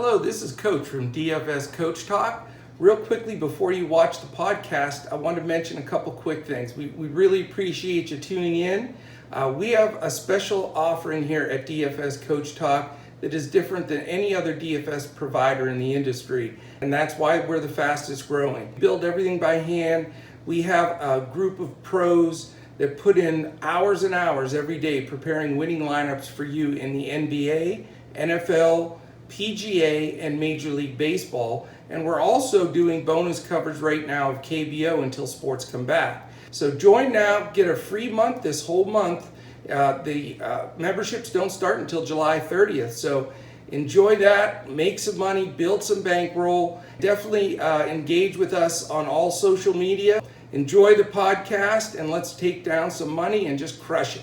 Hello, this is Coach from DFS Coach Talk. Real quickly before you watch the podcast, I want to mention a couple quick things. We really appreciate you tuning in. We have a special offering here at DFS Coach Talk that is different than any other DFS provider in the industry, and that's why we're the fastest growing. We build everything by hand. We have a group of pros that put in hours and hours every day preparing winning lineups for you in the NBA, NFL, PGA, and Major League Baseball. And we're also doing bonus coverage right now of KBO until sports come back. So join now, get a free month this whole month. The memberships don't start until July 30th. So enjoy that, make some money, build some bankroll. Definitely engage with us on all social media. Enjoy the podcast, and let's take down some money and just crush it.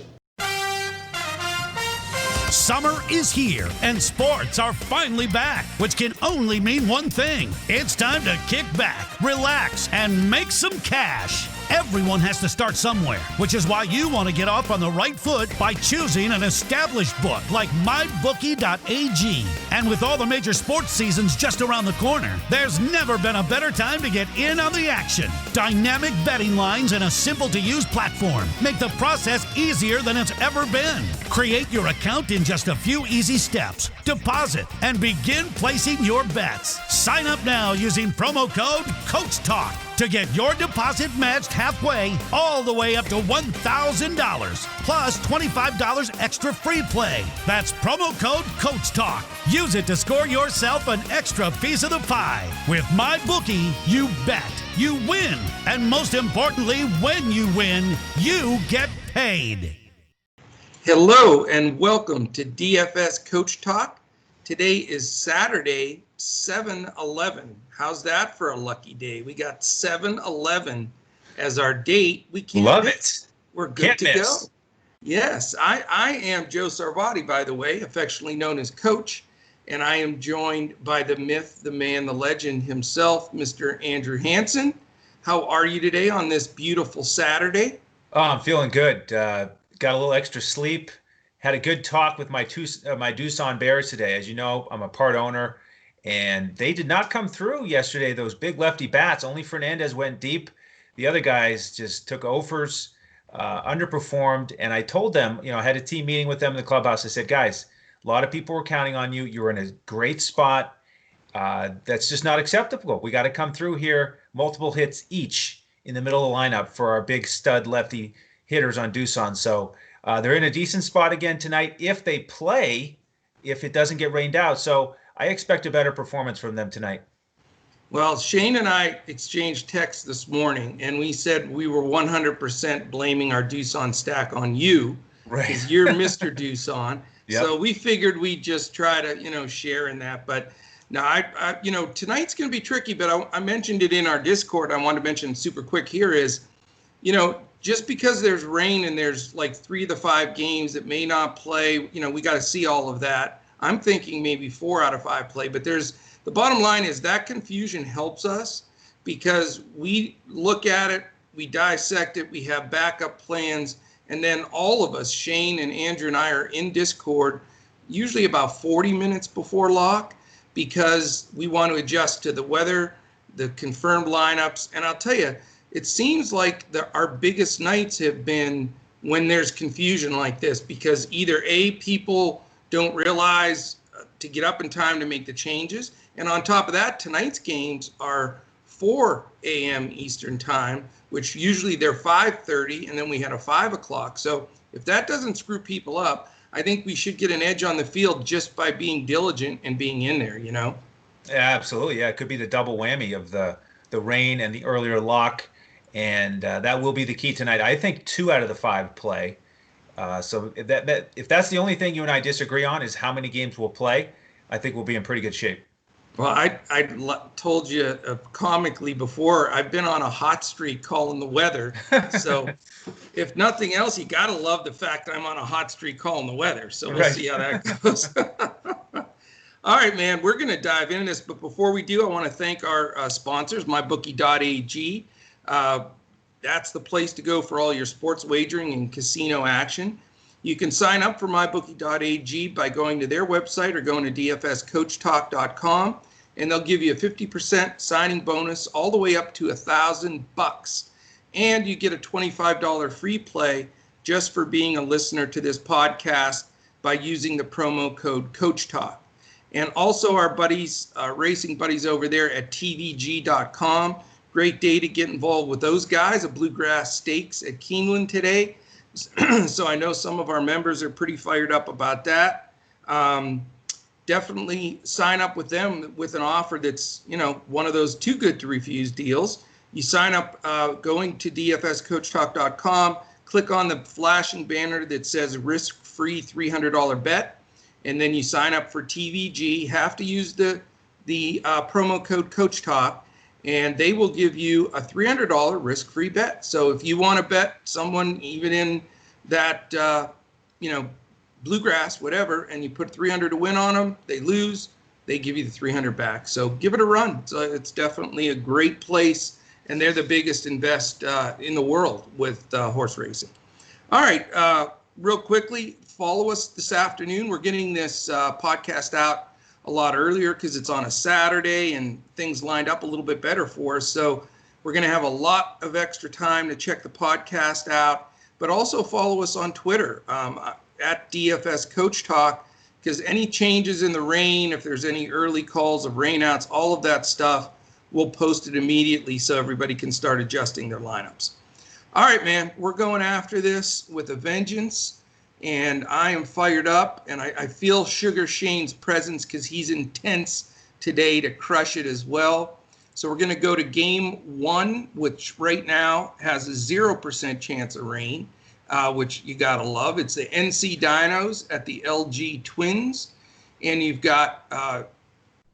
Summer is here, and sports are finally back, which can only mean one thing. It's time to kick back, relax, and make some cash. Everyone has to start somewhere, which is why you want to get off on the right foot by choosing an established book like MyBookie.ag. And with all the major sports seasons just around the corner, there's never been a better time to get in on the action. Dynamic betting lines and a simple-to-use platform make the process easier than it's ever been. Create your account in just a few easy steps, deposit, and begin placing your bets. Sign up now using promo code COACHTALK to get your deposit matched halfway, all the way up to $1,000, plus $25 extra free play. That's promo code COACHTALK. Use it to score yourself an extra piece of the pie. With MyBookie, you bet, you win, and most importantly, when you win, you get paid. Hello and welcome to DFS Coach Talk. Today is Saturday, 7/11. How's that for a lucky day? We got 7/11 as our date. We can't love miss. it. We're good to go. Yes, I am Joe Sarvati, by the way, affectionately known as Coach, and I am joined by the myth, the man, the legend himself, Mr. Andrew Hansen. How are you today on this beautiful Saturday? Oh, I'm feeling good. Got a little extra sleep. Had a good talk with my Doosan Bears today. As you know, I'm a part owner, and they did not come through yesterday. Those big lefty bats. Only Fernandez went deep. The other guys just took offers, underperformed. And I told them, I had a team meeting with them in the clubhouse. I said, guys, a lot of people were counting on you. You were in a great spot. That's just not acceptable. We got to come through here. Multiple hits each in the middle of the lineup for our big stud lefty hitters on Doosan. So they're in a decent spot again tonight if they play, if it doesn't get rained out. So I expect a better performance from them tonight. Well, Shane and I exchanged texts this morning, and we said we were 100% blaming our Doosan stack on you, because you're Mr. Doosan. Yep. So we figured we'd just try to, share in that. But now, I tonight's going to be tricky, but I mentioned it in our Discord. I want to mention super quick here is, just because there's rain and there's like 3 of the 5 games that may not play, we got to see all of that. I'm thinking maybe 4 out of 5 play, but the bottom line is that confusion helps us because we look at it, we dissect it, we have backup plans, and then all of us, Shane and Andrew and I, are in Discord usually about 40 minutes before lock because we want to adjust to the weather, the confirmed lineups, and I'll tell you, it seems like our biggest nights have been when there's confusion like this because either A, people don't realize to get up in time to make the changes, and on top of that, tonight's games are 4 a.m. Eastern time, which usually they're 5:30, and then we had a 5 o'clock. So if that doesn't screw people up, I think we should get an edge on the field just by being diligent and being in there, Yeah, absolutely. Yeah, it could be the double whammy of the rain and the earlier lock. And that will be the key tonight. I think 2 out of the 5 play. So if that's the only thing you and I disagree on is how many games we'll play, I think we'll be in pretty good shape. Well, I told you comically before, I've been on a hot streak calling the weather. So if nothing else, you got to love the fact I'm on a hot streak calling the weather. So we'll see how that goes. All right, man, we're going to dive into this. But before we do, I want to thank our sponsors, MyBookie.ag. That's the place to go for all your sports wagering and casino action. You can sign up for mybookie.ag by going to their website or going to dfscoachtalk.com, and they'll give you a 50% signing bonus all the way up to $1,000. And you get a $25 free play just for being a listener to this podcast by using the promo code CoachTalk. And also our buddies, racing buddies over there at tvg.com. Great day to get involved with those guys, a Bluegrass Stakes at Keeneland today. So I know some of our members are pretty fired up about that. Definitely sign up with them with an offer that's, one of those too good to refuse deals. You sign up going to dfscoachtalk.com, click on the flashing banner that says risk-free $300 bet, and then you sign up for TVG. Have to use the promo code CoachTalk, and they will give you a $300 risk-free bet. So if you want to bet someone even in that, bluegrass, whatever, and you put $300 to win on them, they lose, they give you the $300 back. So give it a run. So it's definitely a great place, and they're the biggest invest in the world with horse racing. All right, real quickly, follow us this afternoon. We're getting this podcast out a lot earlier because it's on a Saturday and things lined up a little bit better for us. So we're going to have a lot of extra time to check the podcast out, but also follow us on Twitter at DFS Coach Talk, because any changes in the rain, if there's any early calls of rainouts, all of that stuff, we'll post it immediately so everybody can start adjusting their lineups. All right, man, we're going after this with a vengeance. And I am fired up, and I feel Sugar Shane's presence because he's intense today to crush it as well. So we're going to go to game 1, which right now has a 0% chance of rain, which you got to love. It's the NC Dinos at the LG Twins. And you've got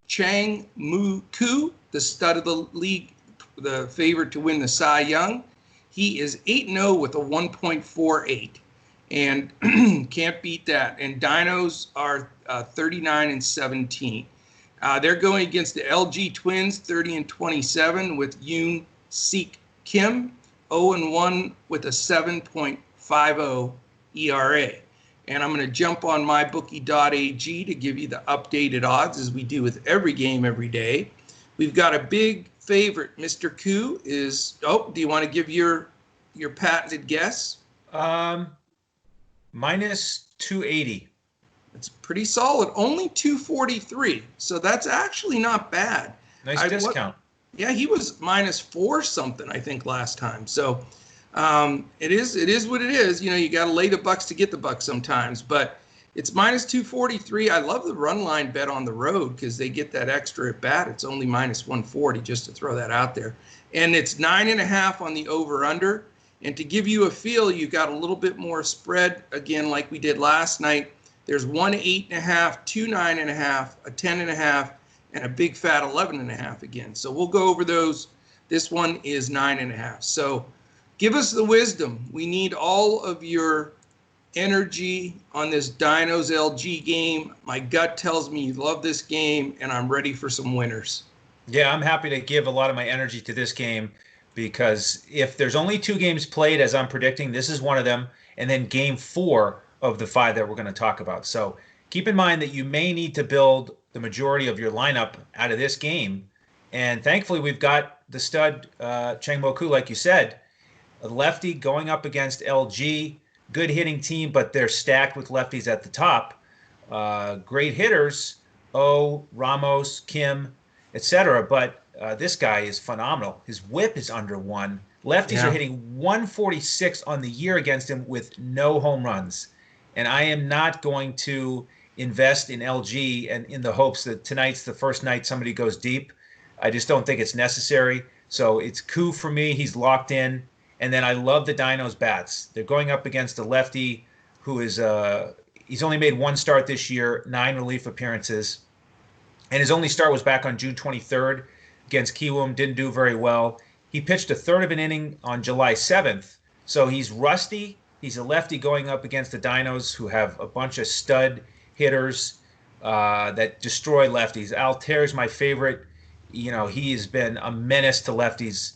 Chang Moo Koo, the stud of the league, the favorite to win the Cy Young. He is 8-0 with a 1.48. And can't beat that. And Dinos are 39-17. They're going against the LG Twins, 30-27, with Yoon Sik Kim, 0-1 with a 7.50 ERA. And I'm going to jump on mybookie.ag to give you the updated odds, as we do with every game every day. We've got a big favorite. Mr. Koo is. Do you want to give your patented guess? Minus 280. It's pretty solid. Only 243. So that's actually not bad. Nice discount. Yeah, he was minus 4 something, I think, last time. So it is what it is. You got to lay the bucks to get the bucks sometimes. But it's minus 243. I love the run line bet on the road because they get that extra at bat. It's only minus 140, just to throw that out there. And it's 9.5 on the over-under. And to give you a feel, you got a little bit more spread, again, like we did last night. There's 1 8.5, 2 9.5, a 10.5, and a big fat 11.5 again. So we'll go over those. This one is 9.5. So give us the wisdom. We need all of your energy on this Dinos LG game. My gut tells me you love this game, and I'm ready for some winners. Yeah, I'm happy to give a lot of my energy to this game, because if there's only 2 games played, as I'm predicting, this is one of them, and then game 4 of the 5 that we're going to talk about. So keep in mind that you may need to build the majority of your lineup out of this game. And thankfully, we've got the stud Chang Moo Koo, like you said, a lefty going up against LG, good hitting team, but they're stacked with lefties at the top. Great hitters, Ramos, Kim, etc. But this guy is phenomenal. His whip is under 1. Lefties are hitting 146 on the year against him with no home runs. And I am not going to invest in LG and in the hopes that tonight's the first night somebody goes deep. I just don't think it's necessary. So it's Koo for me. He's locked in. And then I love the Dinos bats. They're going up against a lefty who is he's only made 1 start this year, 9 relief appearances. And his only start was back on June 23rd against Kooooooooo. Didn't do very well. He pitched a third of an inning on July 7th. So he's rusty. He's a lefty going up against the Dinos, who have a bunch of stud hitters that destroy lefties. Alter's my favorite. He has been a menace to lefties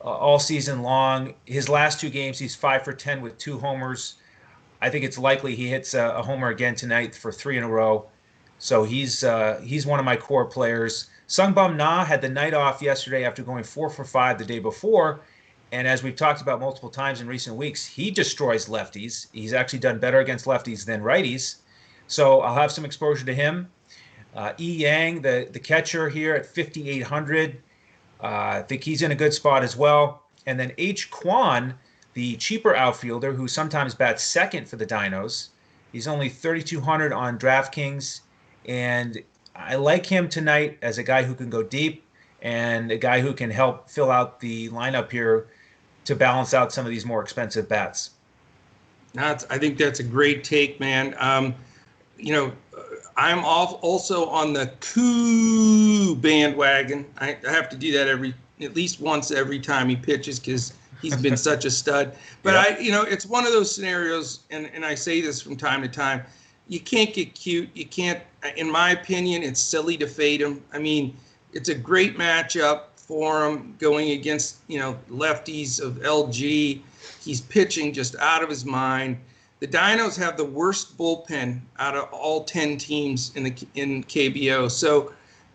all season long. His last 2 games, he's 5 for 10 with 2 homers. I think it's likely he hits a homer again tonight for 3 in a row. So he's one of my core players. Sungbum Na had the night off yesterday after going 4 for 5 the day before. And as we've talked about multiple times in recent weeks, he destroys lefties. He's actually done better against lefties than righties. So I'll have some exposure to him. Yang, the catcher here at 5,800. I think he's in a good spot as well. And then H. Kwan, the cheaper outfielder who sometimes bats second for the Dinos. He's only 3,200 on DraftKings. And I like him tonight as a guy who can go deep and a guy who can help fill out the lineup here to balance out some of these more expensive bats. I think that's a great take, man. I'm also on the Kooooooooo bandwagon. I have to do that at least once every time he pitches because he's been such a stud. But it's one of those scenarios, and I say this from time to time. You can't get cute. You can't. In my opinion, it's silly to fade him. I mean, it's a great matchup for him going against lefties of LG. He's pitching just out of his mind. The Dinos have the worst bullpen out of all 10 teams in KBO, so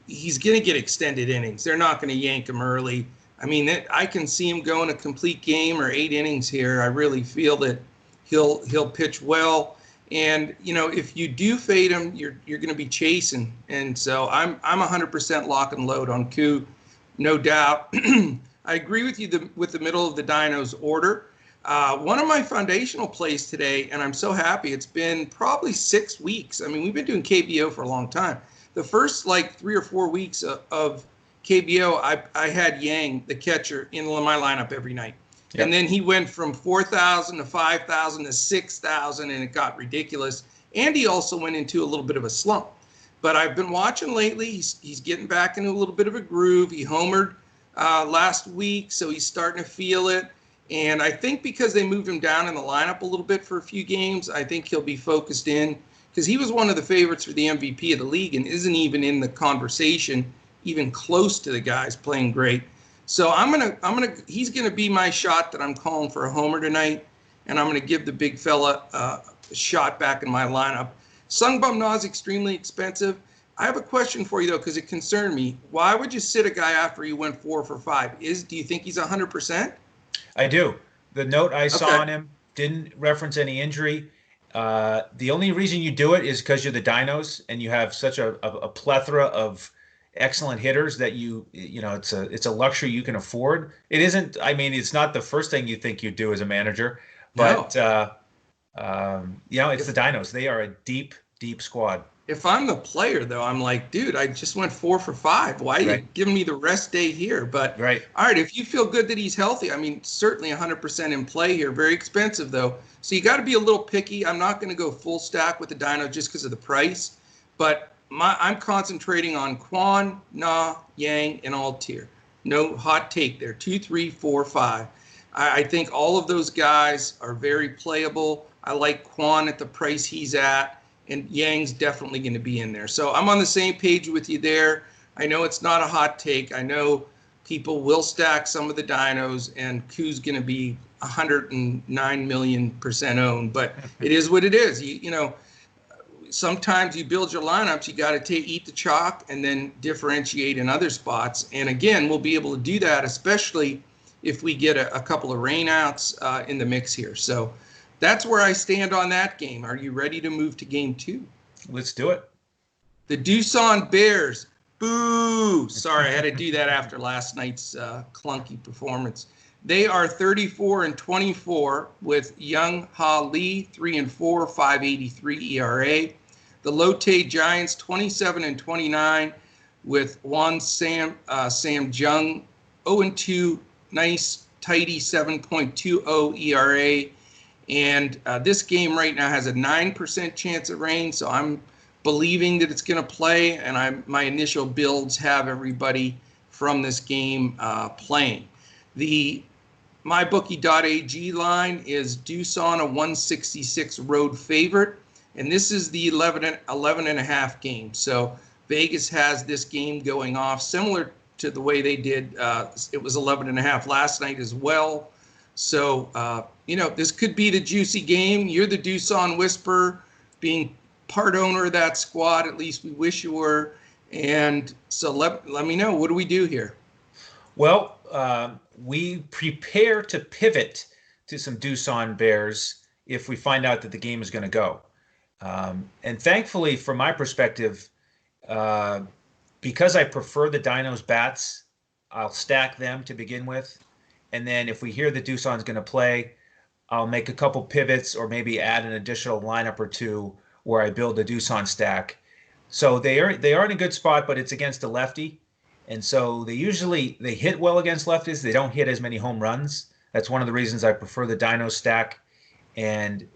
he's going to get extended innings. They're not going to yank him early. I mean, I can see him going a complete game or 8 innings here. I really feel that he'll pitch well. And if you do fade him, you're going to be chasing. And so I'm 100% lock and load on Koo, no doubt. I agree with you with the middle of the Dinos order. One of my foundational plays today, and I'm so happy, it's been probably 6 weeks. I mean, we've been doing KBO for a long time. The first 3 or 4 weeks of KBO, I had Yang, the catcher, in my lineup every night. Yep. And then he went from 4,000 to 5,000 to 6,000, and it got ridiculous. And he also went into a little bit of a slump. But I've been watching lately. He's getting back into a little bit of a groove. He homered last week, so he's starting to feel it. And I think because they moved him down in the lineup a little bit for a few games, I think he'll be focused in because he was one of the favorites for the MVP of the league and isn't even in the conversation, even close to the guys playing great. So he's gonna be my shot that I'm calling for a homer tonight, and I'm gonna give the big fella a shot back in my lineup. Sungbum Na is extremely expensive. I have a question for you though, because it concerned me. Why would you sit a guy after he went 4 for 5? Do you think he's 100%? I do. The note I saw on him didn't reference any injury. The only reason you do it is because you're the Dinos and you have such a plethora of excellent hitters that it's a luxury you can afford. It isn't. I mean, it's not the first thing you think you do as a manager, but it's the Dinos. They are a deep squad. If I'm the player, though, I'm like, dude, I just went 4 for 5. Why are you giving me the rest day here? But all right, if you feel good that he's healthy, I mean, certainly 100% in play here. Very expensive, though. So you got to be a little picky. I'm not going to go full stack with the Dino just because of the price. But I'm concentrating on Kwan, Na, Yang, and Altier. No hot take there. 2, 3, 4, 5. I think all of those guys are very playable. I like Kwan at the price he's at. And Yang's definitely going to be in there. So I'm on the same page with you there. I know it's not a hot take. I know people will stack some of the Dinos, and Koo's going to be 109 million% owned. But it is what it is. Sometimes you build your lineups, you got to eat the chalk and then differentiate in other spots. And again, we'll be able to do that, especially if we get a couple of rainouts in the mix here. So that's where I stand on that game. Are you ready to move to game 2? Let's do it. The Doosan Bears. Boo! Sorry, I had to do that after last night's clunky performance. They are 34-24 with Young Ha Lee, 3-4, 5.83 ERA. The Lotte Giants, 27-29 with Juan Sam Jung, 0-2, nice, tidy 7.20 ERA. And this game right now has a 9% chance of rain, so I'm believing that it's going to play, and my initial builds have everybody from this game playing. The MyBookie.ag line is Doosan, a 166 road favorite, and this is the 11.5 game. So Vegas has this game going off similar to the way they did. It was 11.5 last night as well. So this could be the juicy game. You're the Doosan Whisperer, being part owner of that squad. At least we wish you were. And so let me know. What do we do here? Well, we prepare to pivot to some Doosan Bears if we find out that the game is going to go. And thankfully, from my perspective, because I prefer the Dinos bats, I'll stack them to begin with. And then if we hear that Doosan's going to play, I'll make a couple pivots or maybe add an additional lineup or two where I build a Doosan stack. So they are in a good spot, but it's against a lefty. And so they hit well against lefties. They don't hit as many home runs. That's one of the reasons I prefer the Dino stack. And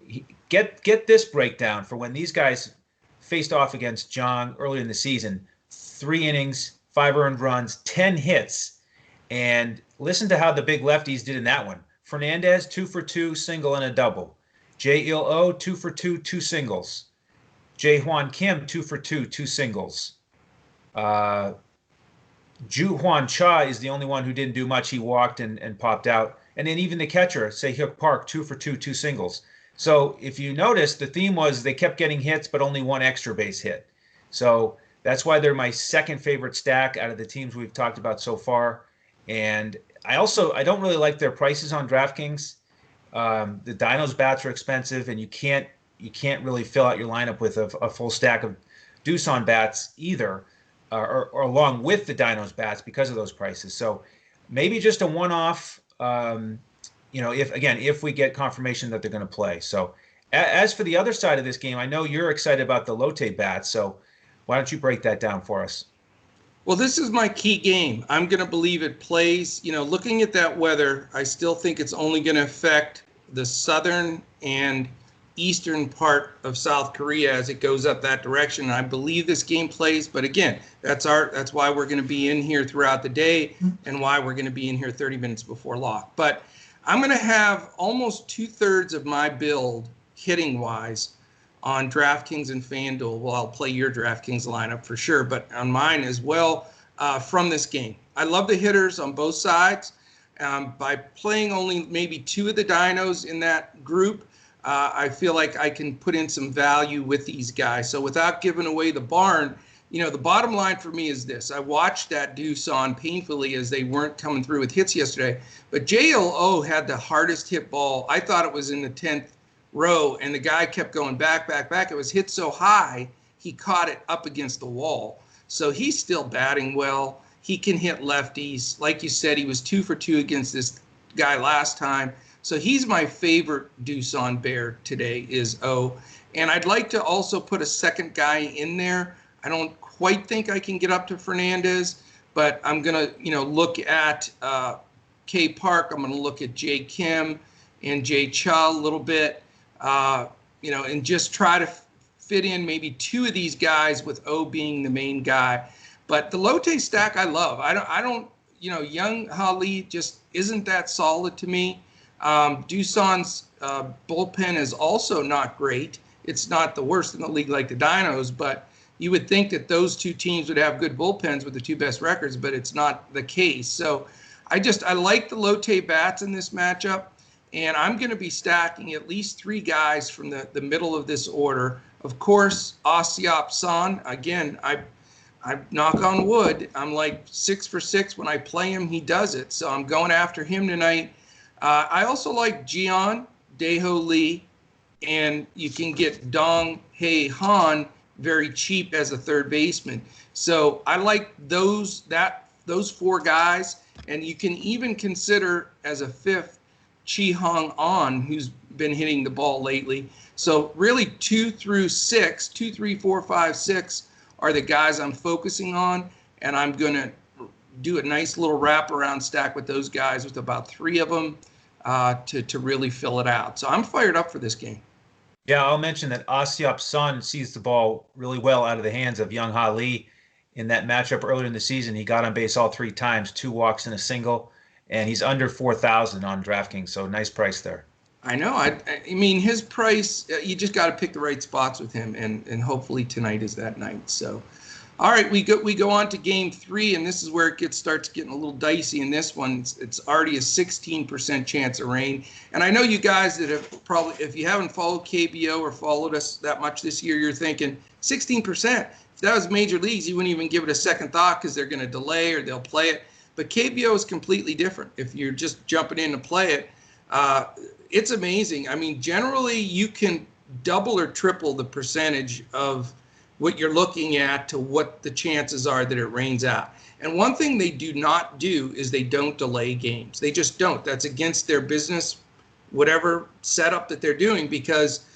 get this breakdown for when these guys faced off against John early in the season. 3 innings, 5 earned runs, 10 hits. And listen to how the big lefties did in that one. Fernandez, 2 for 2, single and a double. J-Il-O, 2 for 2, 2 singles. Jae-Hwan Kim, 2 for 2, 2 singles. Ju-Hwan Cha is the only one who didn't do much. He walked and popped out. And then even the catcher, Se-Hyuk Park, 2 for 2, 2 singles. So if you notice, the theme was they kept getting hits, but only 1 extra base hit. So that's why they're my second favorite stack out of the teams we've talked about so far. And I don't really like their prices on DraftKings. The Dinos bats are expensive, and you can't really fill out your lineup with a full stack of Doosan bats either, or along with the Dinos bats because of those prices. So maybe just a one-off. If we get confirmation that they're going to play. So as for the other side of this game, I know you're excited about the Lotte bats. So why don't you break that down for us? Well, this is my key game. I'm going to believe it plays. Looking at that weather, I still think it's only going to affect the southern and eastern part of South Korea as it goes up that direction. I believe this game plays, but again, that's why we're going to be in here throughout the day and why we're going to be in here 30 minutes before lock. But I'm going to have almost 2/3 of my build hitting wise on DraftKings and FanDuel. Well, I'll play your DraftKings lineup for sure, but on mine as well from this game. I love the hitters on both sides. By playing only maybe 2 of the Dinos in that group, I feel like I can put in some value with these guys. So without giving away the barn, the bottom line for me is this. I watched that Doosan painfully as they weren't coming through with hits yesterday. But J-L-O had the hardest hit ball. I thought it was in the 10th row, and the guy kept going back. It was hit so high, he caught it up against the wall. So he's still batting well. He can hit lefties. Like you said, he was 2 for 2 against this guy last time. So he's my favorite Doosan Bear today is O. And I'd like to also put a second guy in there. I don't quite think I can get up to Fernandez, but I'm going to, look at K Park. I'm going to look at Jay Kim and Jay Cha a little bit, and just try to fit in maybe 2 of these guys with O being the main guy. But the Lotte stack I love. I don't, Young Hali just isn't that solid to me. Doosan's bullpen is also not great. It's not the worst in the league like the Dinos, but you would think that those 2 teams would have good bullpens with the 2 best records, but it's not the case. So I like the Lotte bats in this matchup, and I'm going to be stacking at least 3 guys from the middle of this order. Of course, Asiop San, again, I knock on wood, I'm like 6 for 6 when I play him. He does it, so I'm going after him tonight. I also like Jian Daeho Lee, and you can get Dong Hae Han very cheap as a third baseman. So I like those 4 guys, and you can even consider as a 5th Chi Hong An, who's been hitting the ball lately. So really 2 through 6, 2, 3, 4, 5, 6 are the guys I'm focusing on, and I'm going to do a nice little wraparound stack with those guys with about 3 of them to really fill it out. So I'm fired up for this game. Yeah, I'll mention that Asiop San sees the ball really well out of the hands of Young Ha Lee. In that matchup earlier in the season, he got on base all 3 times, 2 walks and a single, and he's under 4,000 on DraftKings, so nice price there. I know. I mean, his price, you just got to pick the right spots with him, and hopefully tonight is that night. So All right, we go on to game 3, and this is where it starts getting a little dicey. In this one, it's already a 16% chance of rain. And I know you guys that have probably, if you haven't followed KBO or followed us that much this year, you're thinking 16%. If that was major leagues, you wouldn't even give it a second thought because they're going to delay or they'll play it. But KBO is completely different. If you're just jumping in to play it, it's amazing. I mean, generally you can double or triple the percentage of what you're looking at to what the chances are that it rains out. And one thing they do not do is they don't delay games. They just don't. That's against their business, whatever setup that they're doing, because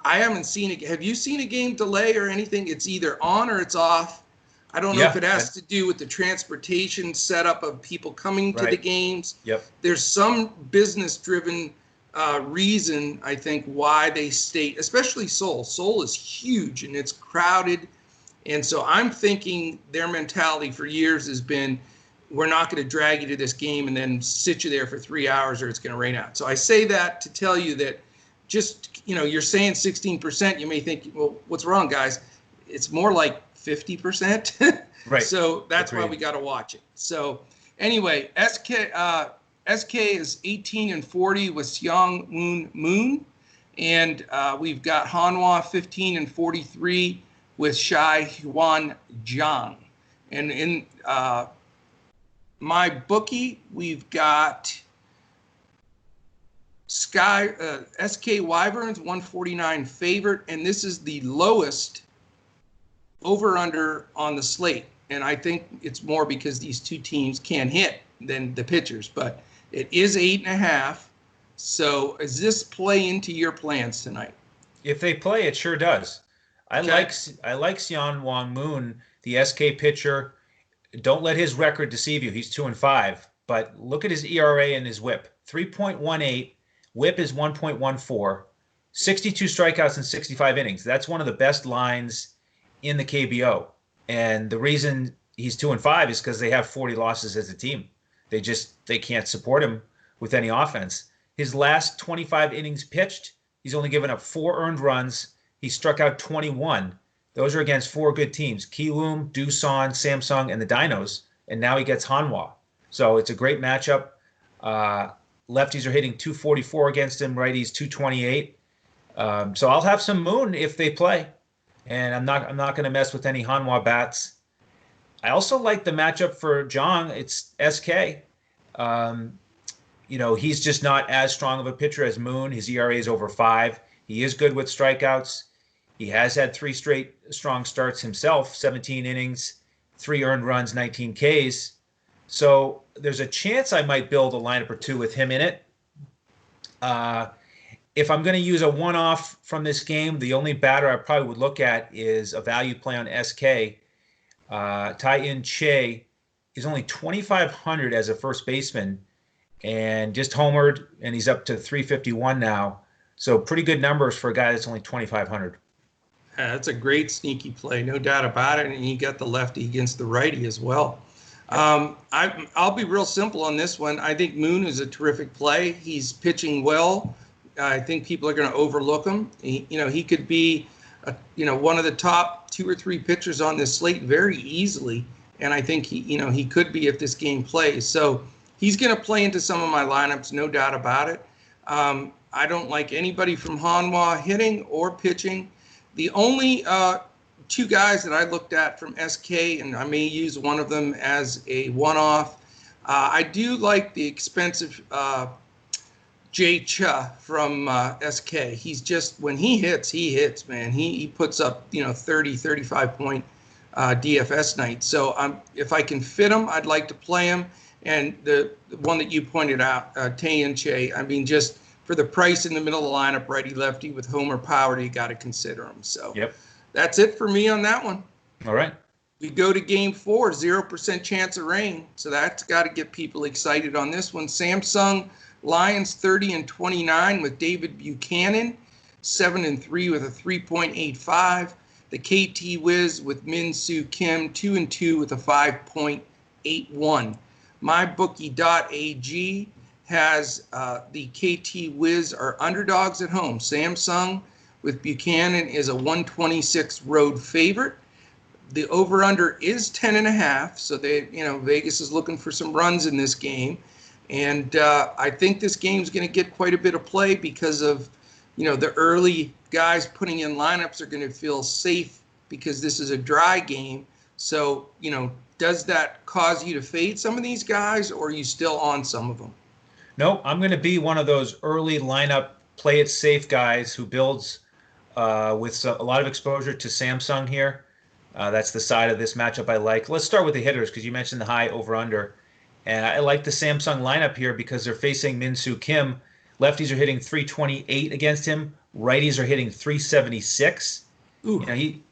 I haven't seen it. Have you seen a game delay or anything? It's either on or it's off. I don't know if it has to do with the transportation setup of people coming to the games. Yep. There's some business-driven reason, I think, why they state, especially Seoul. Seoul is huge and it's crowded. And so I'm thinking their mentality for years has been, we're not going to drag you to this game and then sit you there for 3 hours or it's going to rain out. So I say that to tell you that just, you're saying 16%. You may think, well, what's wrong, guys? It's more like 50%. Right. So that's why we got to watch it. So anyway, SK is 18-40 with Seong Moon, and we've got Hanwha 15-43 with Shai Huan Zhang. And in my bookie, we've got SK Wyverns 149 favorite, and this is the lowest over/under on the slate. And I think it's more because these two teams can hit than the pitchers, but it is 8.5. So does this play into your plans tonight? If they play, it sure does. I like Seon Wong Moon, the SK pitcher. Don't let his record deceive you. He's 2-5, but look at his ERA and his WHIP. 3.18. WHIP is 1.14. 62 strikeouts in 65 innings. That's one of the best lines in the KBO. And the reason he's 2-5 is because they have 40 losses as a team. They can't support him with any offense. His last 25 innings pitched, he's only given up 4 earned runs. He struck out 21. Those are against 4 good teams: Kiwoom, Doosan, Samsung, and the Dinos. And now he gets Hanwha. So it's a great matchup. Lefties are hitting 244 against him. Righties 228. So I'll have some Moon if they play, and I'm not going to mess with any Hanwha bats. I also like the matchup for Zhang. It's SK. He's just not as strong of a pitcher as Moon. His ERA is over 5. He is good with strikeouts. He has had 3 straight strong starts himself, 17 innings, 3 earned runs, 19 Ks. So there's a chance I might build a lineup or 2 with him in it. If I'm going to use a one-off from this game, the only batter I probably would look at is a value play on SK. Tai-In Che is only 2,500 as a first baseman and just homered, and he's up to 351 now. So pretty good numbers for a guy that's only 2,500. That's a great sneaky play, no doubt about it. And he got the lefty against the righty as well. I'll be real simple on this one. I think Moon is a terrific play. He's pitching well. I think people are going to overlook him. He could be, one of the top 2 or 3 pitchers on this slate very easily. And I think he could be if this game plays. So he's going to play into some of my lineups, no doubt about it. I don't like anybody from Hanwha hitting or pitching. The only 2 guys that I looked at from SK, and I may use one of them as a one-off. I do like the expensive Jay Cha from SK. He's just, when he hits, man. He puts up 30, 35 point DFS nights. So if I can fit him, I'd like to play him. And the one that you pointed out, Tai-In Che, I mean, just for the price in the middle of the lineup, righty-lefty with homer power, you got to consider him. So that's it for me on that one. All right. We go to game 4, 0% chance of rain. So that's got to get people excited on this one. Samsung Lions 30-29 with David Buchanan, 7-3 with a 3.85. The KT Wiz with Min Soo Kim, 2-2 with a 5.81. MyBookie.ag has the KT Wiz are underdogs at home. Samsung with Buchanan is a 126 road favorite. The over-under is 10.5, so Vegas is looking for some runs in this game. And I think this game's going to get quite a bit of play because of, the early guys putting in lineups are going to feel safe because this is a dry game. So, does that cause you to fade some of these guys, or are you still on some of them? No, I'm going to be one of those early lineup play it safe guys who builds with a lot of exposure to Samsung here. That's the side of this matchup I like. Let's start with the hitters because you mentioned the high over-under. And I like the Samsung lineup here because they're facing Min-Soo Kim. Lefties are hitting 328 against him. Righties are hitting 376. Ooh.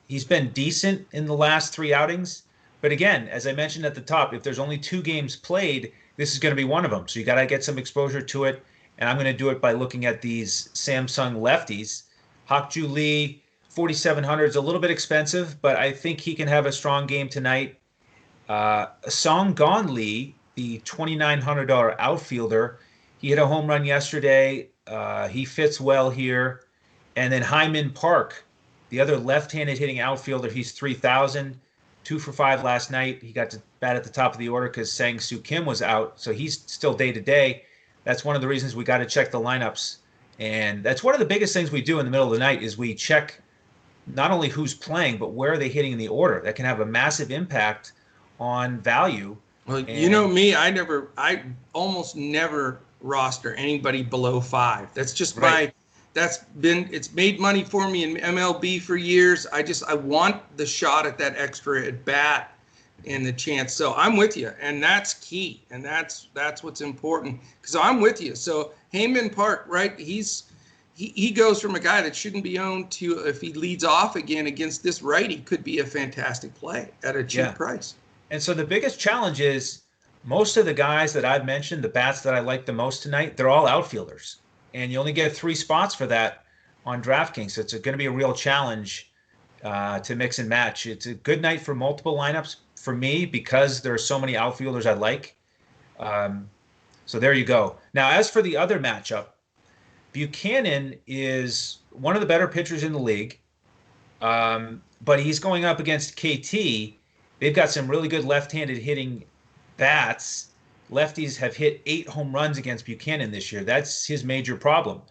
He's been decent in the last 3 outings. But again, as I mentioned at the top, if there's only 2 games played, this is going to be one of them. So you got to get some exposure to it. And I'm going to do it by looking at these Samsung lefties. Hak-Ju Lee, 4,700 is a little bit expensive, but I think he can have a strong game tonight. Song-Gon Lee, the $2,900 outfielder, he hit a home run yesterday. He fits well here. And then Hyman Park, the other left-handed hitting outfielder, he's 3,000, 2 for 5 last night. He got to bat at the top of the order because Sang-Soo Kim was out, so he's still day-to-day. That's one of the reasons we got to check the lineups. And that's one of the biggest things we do in the middle of the night is we check not only who's playing, but where are they hitting in the order. That can have a massive impact on value. Well, you know me, I almost never roster anybody below 5. That's just right. It's made money for me in MLB for years. I want the shot at that extra at bat and the chance. So I'm with you, and that's key, and that's what's important. Because I'm with you. So Heyman Park, right? He goes from a guy that shouldn't be owned to, if he leads off again against this righty, could be a fantastic play at a cheap price. And so the biggest challenge is most of the guys that I've mentioned, the bats that I like the most tonight, they're all outfielders. And you only get 3 spots for that on DraftKings. So it's going to be a real challenge to mix and match. It's a good night for multiple lineups for me because there are so many outfielders I like. So there you go. Now, as for the other matchup, Buchanan is one of the better pitchers in the league, but he's going up against KT. They've got some really good left-handed hitting bats. Lefties have hit 8 home runs against Buchanan this year. That's his major problem.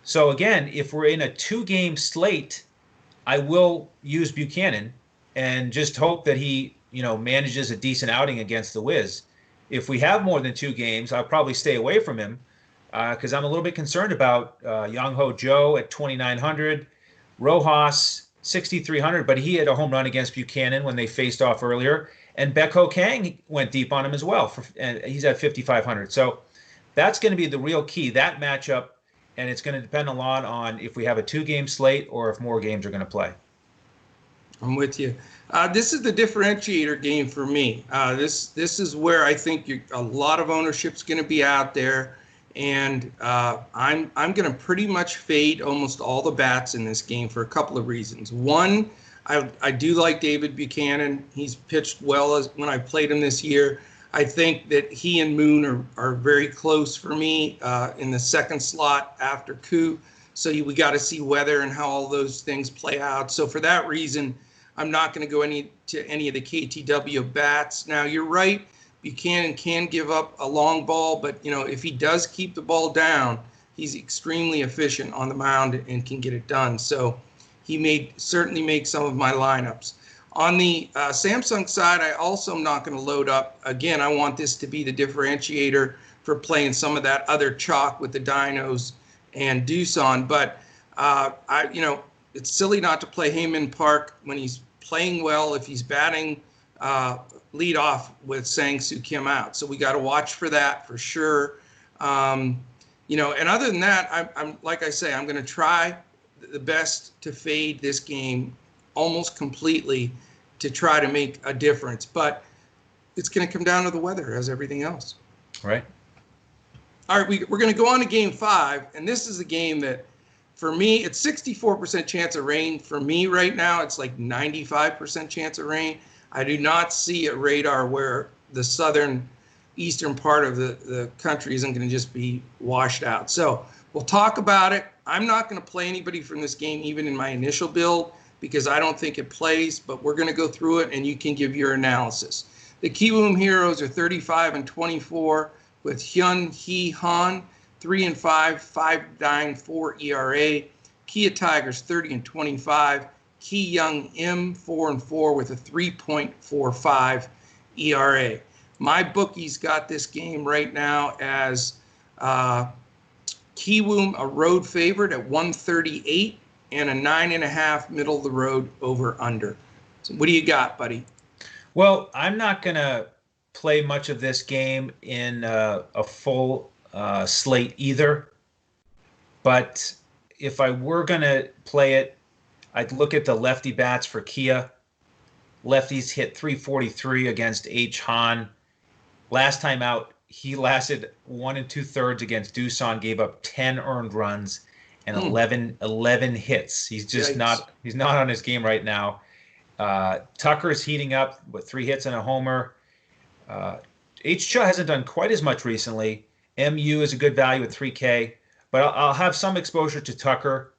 So again, if we're in a 2-game slate, I will use Buchanan and just hope that he, manages a decent outing against the Wiz. If we have more than 2 games, I'll probably stay away from him because I'm a little bit concerned about Young-Ho Joe at 2,900, Rojas 6,300, but he had a home run against Buchanan when they faced off earlier. And Baek-Ho Kang went deep on him as well, and he's at 5,500. So that's going to be the real key, that matchup, and it's going to depend a lot on if we have a 2-game slate or if more games are going to play. I'm with you. This is the differentiator game for me. This is where I think a lot of ownership's going to be out there, and I'm going to pretty much fade almost all the bats in this game for a couple of reasons. One, I do like David Buchanan. He's pitched well when I played him this year. I think that he and Moon are very close for me in the second slot after Koo. So we got to see weather and how all those things play out. So for that reason, I'm not going to go to any of the KTW bats. Now, you're right. Buchanan can give up a long ball, but, if he does keep the ball down, he's extremely efficient on the mound and can get it done. So he may certainly make some of my lineups. On the Samsung side, I also am not going to load up. Again, I want this to be the differentiator for playing some of that other chalk with the Dinos and Doosan. But, it's silly not to play Heyman Park when he's playing well if he's batting lead off with Sang-Soo Kim out. So we got to watch for that for sure. And other than that, I'm like I say, I'm going to try the best to fade this game almost completely to try to make a difference. But it's going to come down to the weather as everything else. Right. All right, we're going to go on to game 5, and this is a game that, for me, it's 64% chance of rain. For me right now, it's like 95% chance of rain. I do not see a radar where the eastern part of the country isn't going to just be washed out. So we'll talk about it. I'm not going to play anybody from this game, even in my initial build, because I don't think it plays, but we're going to go through it and you can give your analysis. The Kiwoom Heroes are 35-24 with Hyun Hee Han, 3-5, 5.94 ERA. Kia Tigers 30-25. Ki Young M 4-4 with a 3.45 ERA. My bookies got this game right now as Kiwoom a road favorite at 138 and a 9.5 middle of the road over under. So what do you got, buddy? Well, I'm not going to play much of this game in a full slate either. But if I were going to play it, I'd look at the lefty bats for Kia. Lefties hit 343 against H. Han. Last time out, he lasted 1 2/3 against Doosan, gave up 10 earned runs and 11 hits. He's just not on his game right now. Tucker's heating up with 3 hits and a homer. H. Cha hasn't done quite as much recently. MU is a good value at 3K, but I'll have some exposure to Tucker.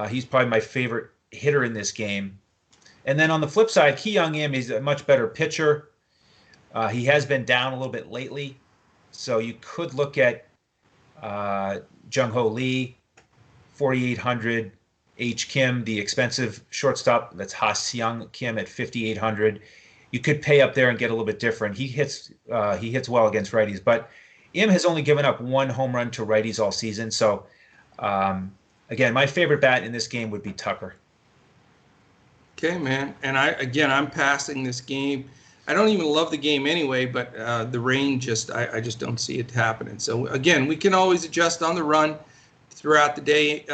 He's probably my favorite hitter in this game. And then on the flip side, Ki Young Im is a much better pitcher. He has been down a little bit lately, so you could look at Jung Ho Lee, 4,800. H. Kim, the expensive shortstop, that's Ha Seung Kim at 5,800. You could pay up there and get a little bit different. He hits well against righties, but Im has only given up 1 home run to righties all season. So again, my favorite bat in this game would be Tucker. Okay, man. And I'm passing this game. I don't even love the game anyway, but the rain I just don't see it happening. So again, we can always adjust on the run throughout the day.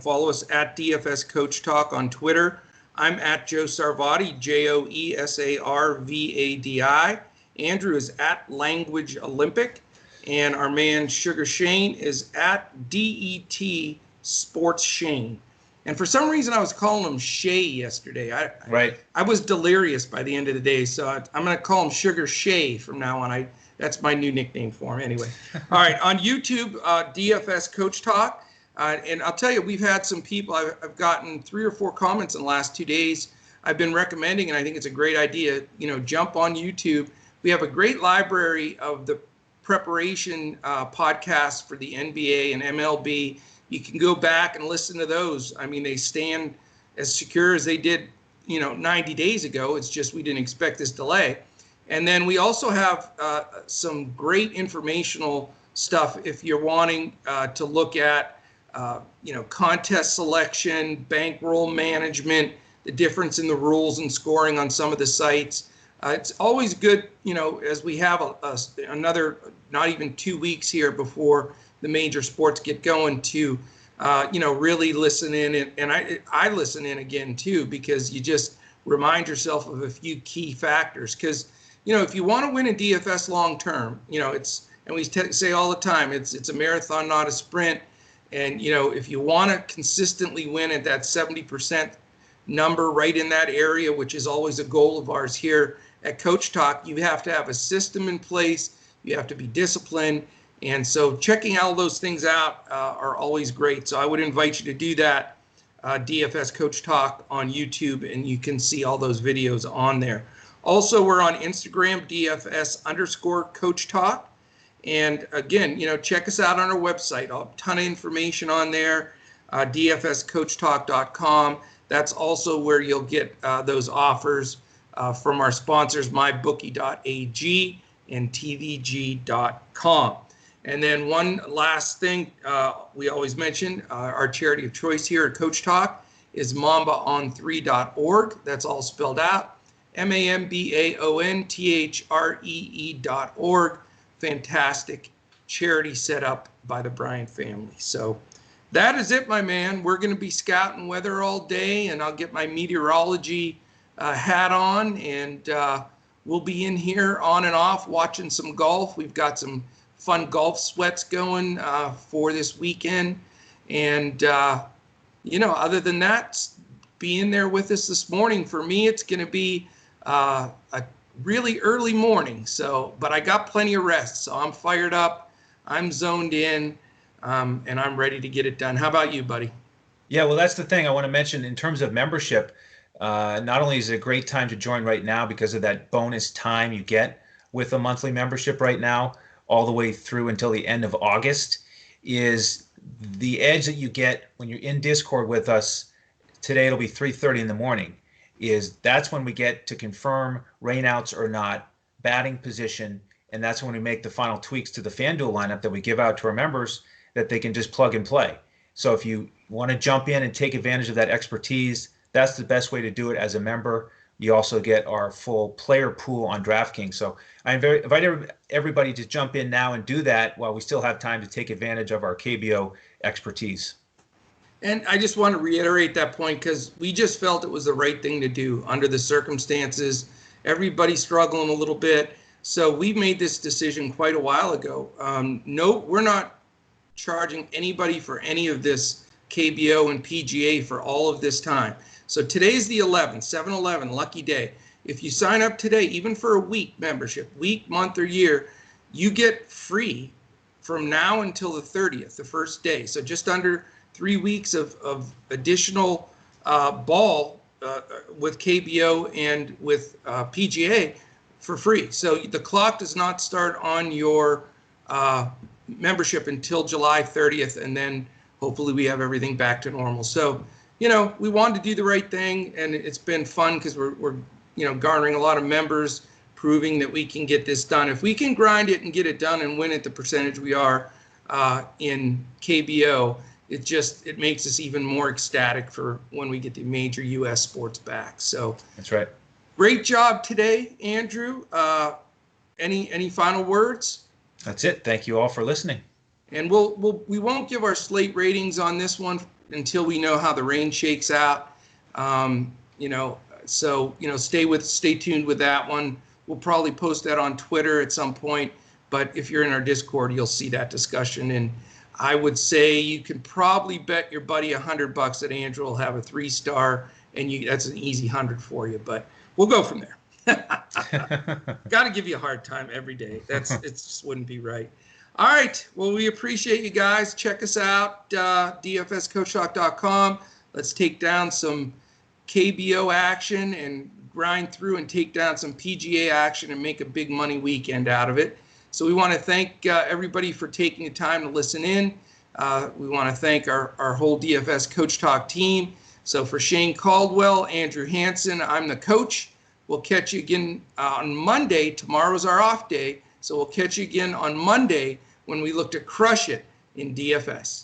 Follow us at DFS Coach Talk on Twitter. I'm at Joe Sarvadi, JoeSarvadi. Andrew is at Language Olympic, and our man Sugar Shane is at DET Sports Shane. And for some reason, I was calling him Shay yesterday. I was delirious by the end of the day, so I'm going to call him Sugar Shay from now on. That's my new nickname for him anyway. All right, on YouTube, DFS Coach Talk. And I'll tell you, we've had some people, I've gotten 3 or 4 comments in the last 2 days. I've been recommending, and I think it's a great idea, jump on YouTube. We have a great library of the preparation podcasts for the NBA and MLB. You can go back and listen to those. I mean, they stand as secure as they did, 90 days ago. It's just we didn't expect this delay. And then we also have some great informational stuff if you're wanting to look at, contest selection, bankroll management, the difference in the rules and scoring on some of the sites. It's always good, as we have another not even 2 weeks here before the major sports get going to, really listen in. And I listen in again, too, because you just remind yourself of a few key factors. Because, if you want to win in DFS long term, and we say all the time, it's a marathon, not a sprint. And, if you want to consistently win at that 70% number right in that area, which is always a goal of ours here at Coach Talk, you have to have a system in place. You have to be disciplined. And so checking all those things out are always great. So I would invite you to do that, DFS Coach Talk on YouTube, and you can see all those videos on there. Also, we're on Instagram, DFS_Coach Talk. And again, check us out on our website. A ton of information on there, dfscoachtalk.com. That's also where you'll get those offers from our sponsors, mybookie.ag and tvg.com. And then one last thing we always mention, our charity of choice here at Coach Talk is mambaon3.org. That's all spelled out, mambaonthree.org. Fantastic charity set up by the Bryant family. So that is it, my man. We're going to be scouting weather all day, and I'll get my meteorology hat on, and we'll be in here on and off watching some golf. We've got some fun golf sweats going for this weekend. And, other than that, be in there with us this morning. For me, it's going to be a really early morning. But I got plenty of rest, so I'm fired up. I'm zoned in, and I'm ready to get it done. How about you, buddy? Yeah, well, that's the thing I want to mention in terms of membership. Not only is it a great time to join right now because of that bonus time you get with a monthly membership right now, all the way through until the end of August, is the edge that you get when you're in Discord with us. Today it'll be 3:30 in the morning. That's when we get to confirm rainouts or not, batting position, and that's when we make the final tweaks to the FanDuel lineup that we give out to our members that they can just plug and play. So if you want to jump in and take advantage of that expertise, that's the best way to do it as a member. You also get our full player pool on DraftKings. So I invite everybody to jump in now and do that while we still have time to take advantage of our KBO expertise. And I just want to reiterate that point because we just felt it was the right thing to do under the circumstances. Everybody's struggling a little bit. So we made this decision quite a while ago. No, we're not charging anybody for any of this KBO and PGA for all of this time. So today's the 11th, 7/11, lucky day. If you sign up today, even for a week membership, week, month, or year, you get free from now until the 30th, the first day. So just under 3 weeks of additional ball with KBO and with PGA for free. So the clock does not start on your membership until July 30th, and then hopefully we have everything back to normal. So, we wanted to do the right thing, and it's been fun because we're garnering a lot of members, proving that we can get this done. If we can grind it and get it done and win at the percentage we are in KBO, it makes us even more ecstatic for when we get the major U.S. sports back. So that's right. Great job today, Andrew. Any final words? That's it. Thank you all for listening. And we won't give our slate ratings on this one until we know how the rain shakes out. So stay tuned with that one. We'll probably post that on Twitter at some point. But if you're in our Discord, you'll see that discussion. And I would say you can probably bet your buddy $100 that Andrew will have a 3-star, and that's an easy 100 for you. But we'll go from there. Got to give you a hard time every day. It just wouldn't be right. All right. Well, we appreciate you guys. Check us out, dfscoachtalk.com. Let's take down some KBO action and grind through and take down some PGA action and make a big money weekend out of it. So we want to thank everybody for taking the time to listen in. We want to thank our whole DFS Coach Talk team. So for Shane Caldwell, Andrew Hansen, I'm the coach. We'll catch you again on Monday. Tomorrow's our off day. So we'll catch you again on Monday when we look to crush it in DFS.